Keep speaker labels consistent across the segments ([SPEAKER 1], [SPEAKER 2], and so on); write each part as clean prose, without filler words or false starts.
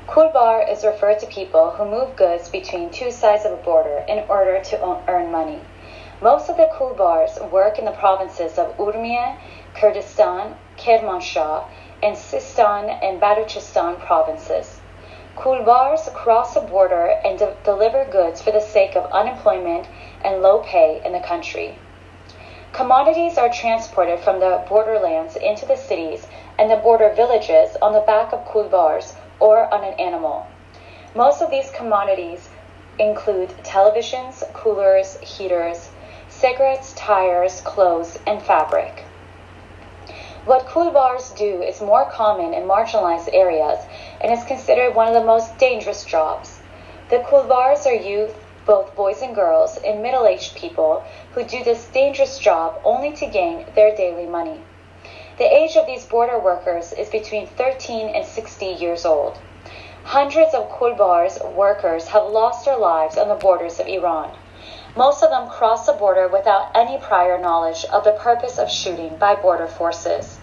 [SPEAKER 1] Kolbar is referred to people who move goods between two sides of a border in order to earn money. Most of the kolbars work in the provinces of Urmia, Kurdistan, Kermanshah, and Sistan and Baluchistan provinces. Kolbars cross a border and deliver goods for the sake of unemployment and low pay in the country. Commodities are transported from the borderlands into the cities and the border villages on the back of kolbars or on an animal. Most of these commodities include televisions, coolers, heaters, cigarettes, tires, clothes, and fabric. What kolbars do is more common in marginalized areas and is considered one of the most dangerous jobs. The kolbars are youth, both boys and girls, and middle-aged people who do this dangerous job only to gain their daily money. The age of these border workers is between 13 and 60 years old. Hundreds of kolbars workers have lost their lives on the borders of Iran. Most of them cross the border without any prior knowledge of the purpose of shooting by border forces.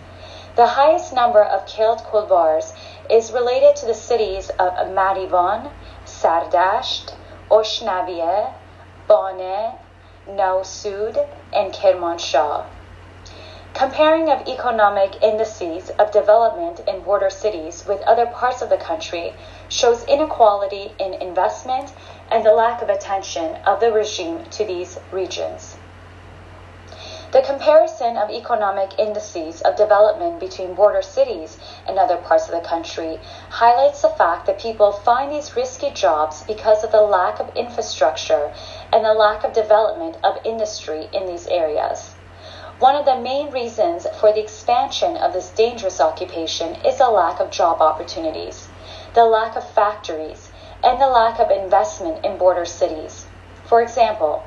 [SPEAKER 1] The highest number of killed kolbars is related to the cities of Marivan, Sardasht, Oshnavie, Bane, Nausud, and Kermanshah. Comparing of economic indices of development in border cities with other parts of the country shows inequality in investment and the lack of attention of the regime to these regions. The comparison of economic indices of development between border cities and other parts of the country highlights the fact that people find these risky jobs because of the lack of infrastructure and the lack of development of industry in these areas. One of the main reasons for the expansion of this dangerous occupation is the lack of job opportunities, the lack of factories, and the lack of investment in border cities. For example,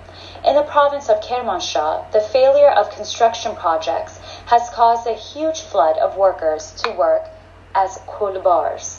[SPEAKER 1] in the province of Kermanshah, the failure of construction projects has caused a huge flood of workers to work as kolbars.